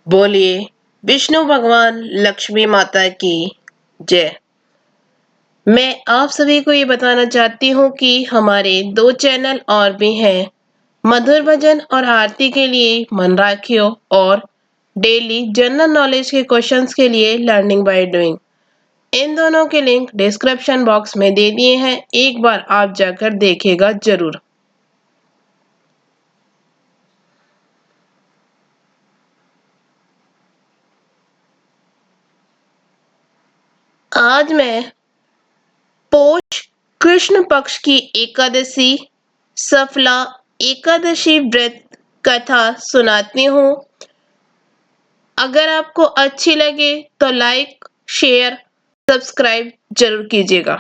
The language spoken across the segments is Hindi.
बोलिए विष्णु भगवान लक्ष्मी माता की जय। मैं आप सभी को ये बताना चाहती हूँ कि हमारे 2 चैनल और भी हैं। मधुर भजन और आरती के लिए मन राखियो और डेली जनरल नॉलेज के क्वेश्चंस के लिए लर्निंग बाय डूइंग। इन दोनों के लिंक डिस्क्रिप्शन बॉक्स में दे दिए हैं, एक बार आप जाकर देखिएगा जरूर। आज मैं पोष कृष्ण पक्ष की एकादशी सफला एकादशी व्रत कथा सुनाती हूँ। अगर आपको अच्छी लगे तो लाइक, शेयर, सब्सक्राइब जरूर कीजिएगा।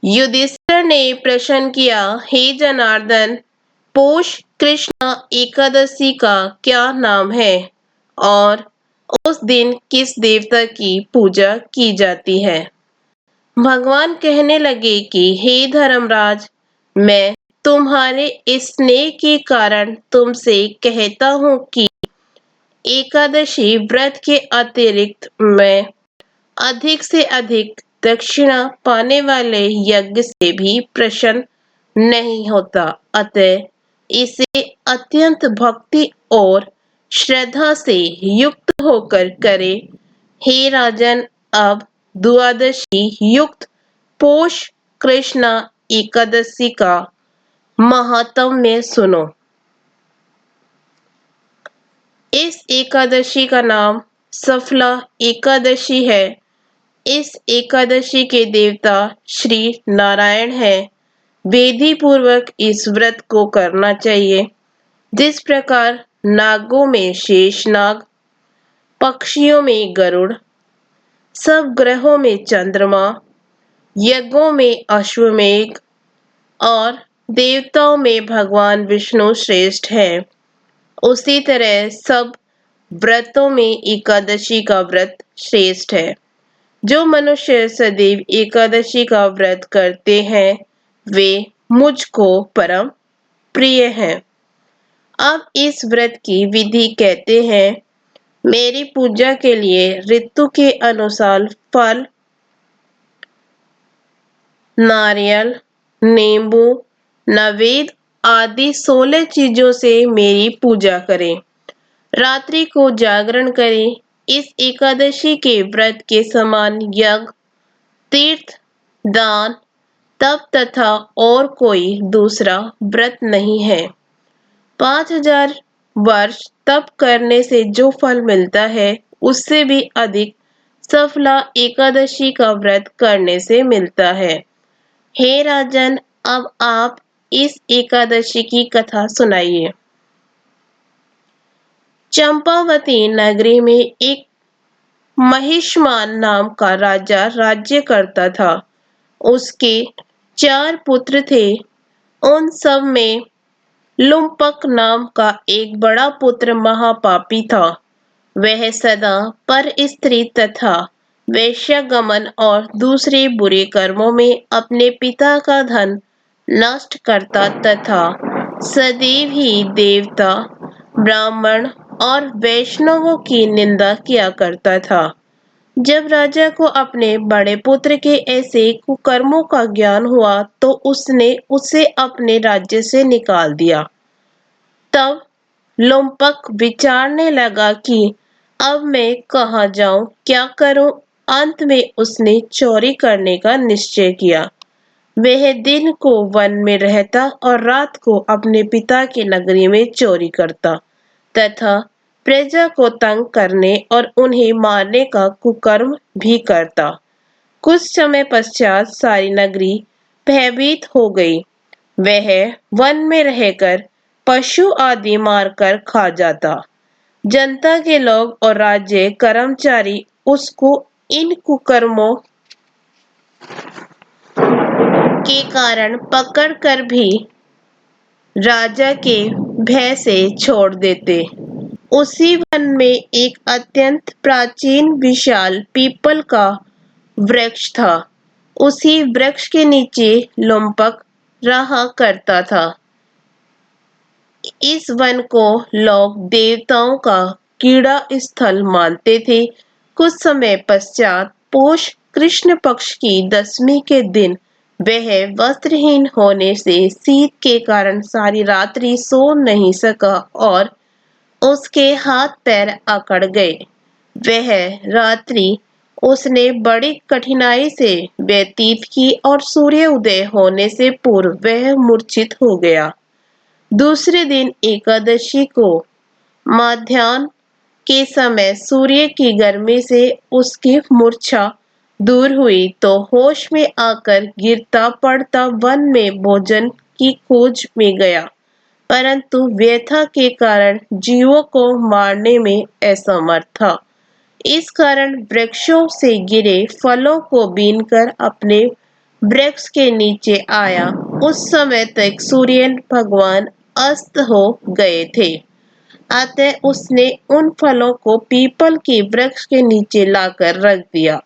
युधिष्ठिर ने प्रश्न किया, हे जनार्दन, पोष कृष्ण एकादशी का क्या नाम है और उस दिन किस देवता की पूजा की जाती है? भगवान कहने लगे कि हे धर्मराज, मैं तुम्हारे स्नेह के कारण तुमसे कहता हूँ कि एकादशी व्रत के अतिरिक्त मैं अधिक से अधिक दक्षिणा पाने वाले यज्ञ से भी प्रसन्न नहीं होता। अतः इसे अत्यंत भक्ति और श्रद्धा से युक्त होकर करे। हे राजन, अब द्वादशी युक्त पोष कृष्णा एकादशी का महात्म्य सुनो। इस एकादशी का नाम सफला एकादशी है। इस एकादशी के देवता श्री नारायण है। विधि पूर्वक इस व्रत को करना चाहिए। जिस प्रकार नागों में शेष नाग, पक्षियों में गरुड़, सब ग्रहों में चंद्रमा, यज्ञों में अश्वमेघ और देवताओं में भगवान विष्णु श्रेष्ठ है, उसी तरह सब व्रतों में एकादशी का व्रत श्रेष्ठ है। जो मनुष्य सदैव एकादशी का व्रत करते हैं वे मुझको परम प्रिय हैं। अब इस व्रत की विधि कहते हैं। मेरी पूजा के लिए ऋतु के अनुसार फल, नारियल, नींबू, नवेद आदि 16 चीजों से मेरी पूजा करें। रात्रि को जागरण करें। इस एकादशी के व्रत के समान यज्ञ, तीर्थ, दान, तप तथा और कोई दूसरा व्रत नहीं है। 5000 वर्ष तप करने से जो फल मिलता है उससे भी अधिक सफला एकादशी का व्रत करने से मिलता है। हे राजन, अब आप इस एकादशी की कथा सुनाइए। चंपावती नगरी में एक महिष्मान नाम का राजा राज्य करता था। उसके 4 पुत्र थे। उन सब में लुम्पक नाम का एक बड़ा पुत्र महापापी था। वह सदा पर स्त्री तथा वेश्यागमन और दूसरे बुरे कर्मों में अपने पिता का धन नष्ट करता तथा सदैव ही देवता, ब्राह्मण और वैष्णवों की निंदा किया करता था। जब राजा को अपने बड़े पुत्र के ऐसे कुकर्मों का ज्ञान हुआ तो उसने उसे अपने राज्य से निकाल दिया। तब लुम्पक विचारने लगा कि अब मैं कहाँ जाऊं, क्या करूं। अंत में उसने चोरी करने का निश्चय किया। वह दिन को वन में रहता और रात को अपने पिता की नगरी में चोरी करता तथा प्रजा को तंग करने और उन्हें मारने का कुकर्म भी करता। कुछ समय पश्चात सारी नगरी भयभीत हो गई। वह वन में रहकर पशु आदि मारकर खा जाता। जनता के लोग और राज्य कर्मचारी उसको इन कुकर्मों के कारण पकड़कर भी राजा के भय से छोड़ देते। उसी वन में एक अत्यंत प्राचीन विशाल पीपल का वृक्ष था। उसी वृक्ष के नीचे लुम्पक रहा करता था। इस वन को लोग देवताओं का कीड़ा स्थल मानते थे। कुछ समय पश्चात पौष कृष्ण पक्ष की दशमी के दिन वह वस्त्रहीन होने से शीत के कारण सारी रात्रि सो नहीं सका और उसके हाथ पैर अकड़ गए। वह रात्रि उसने बड़ी कठिनाई से व्यतीत की और सूर्य उदय होने से पूर्व वह मूर्छित हो गया। दूसरे दिन एकादशी को माध्याह्न के समय सूर्य की गर्मी से उसकी मूर्छा दूर हुई तो होश में आकर गिरता पड़ता वन में भोजन की खोज में गया, परंतु व्यथा के कारण जीवों को मारने में असमर्थ था। इस कारण वृक्षों से गिरे फलों को बीनकर अपने वृक्ष के नीचे आया। उस समय तक सूर्य भगवान अस्त हो गए थे। अतः उसने उन फलों को पीपल के वृक्ष के नीचे लाकर रख दिया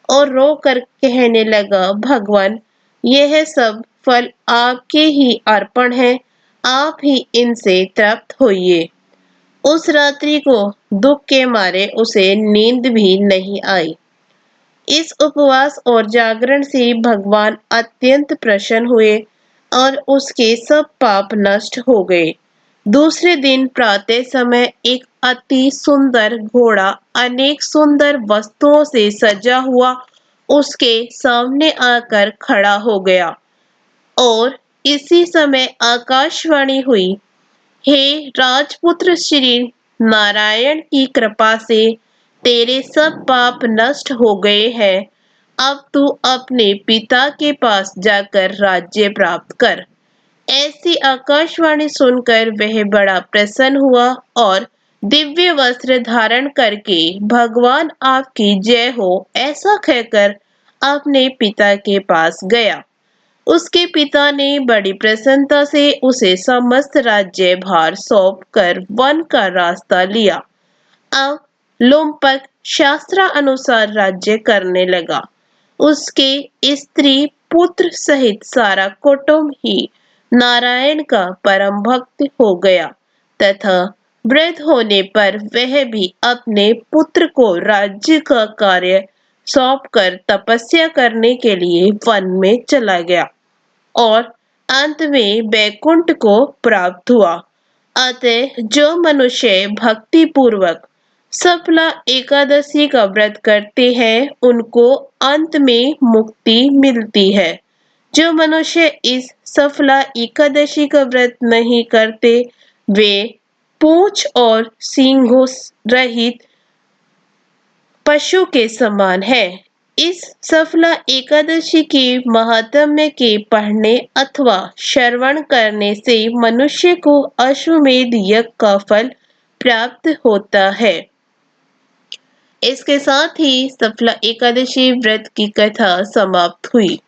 और रोकर कहने लगा, भगवान, यह सब फल आपके ही अर्पण है, आप ही इनसे तृप्त होइए। उस रात्रि को दुख के मारे उसे नींद भी नहीं आई। इस उपवास और जागरण से भगवान अत्यंत प्रसन्न हुए और उसके सब पाप नष्ट हो गए। दूसरे दिन प्रातः समय एक अति सुंदर घोड़ा अनेक सुंदर वस्तुओं से सजा हुआ उसके सामने आकर खड़ा हो गया और इसी समय आकाशवाणी हुई, हे राजपुत्र श्री नारायण की कृपा से तेरे सब पाप नष्ट हो गए हैं। अब तू अपने पिता के पास जाकर राज्य प्राप्त कर। ऐसी आकाशवाणी सुनकर वह बड़ा प्रसन्न हुआ और दिव्य वस्त्र धारण करके भगवान आपकी जय हो ऐसा कहकर अपने पिता के पास गया। उसके पिता ने बड़ी प्रसन्नता से उसे समस्त राज्य भार सौंप कर वन का रास्ता लिया। अब लुम्पक शास्त्र अनुसार राज्य करने लगा। उसके स्त्री पुत्र सहित सारा कुटुंब ही नारायण का परम भक्त हो गया तथा वृद्ध होने पर वह भी अपने पुत्र को राज्य का कार्य सौंपकर तपस्या करने के लिए वन में चला गया और अंत में बैकुंठ को प्राप्त हुआ। अतः जो मनुष्य भक्ति पूर्वक सफला एकादशी का व्रत करते हैं उनको अंत में मुक्ति मिलती है। जो मनुष्य इस सफला एकादशी का व्रत नहीं करते वे पूंछ और सींगों रहित पशु के समान है। इस सफला एकादशी के महात्म्य के पढ़ने अथवा श्रवण करने से मनुष्य को अश्वमेध यज्ञ का फल प्राप्त होता है। इसके साथ ही सफला एकादशी व्रत की कथा समाप्त हुई।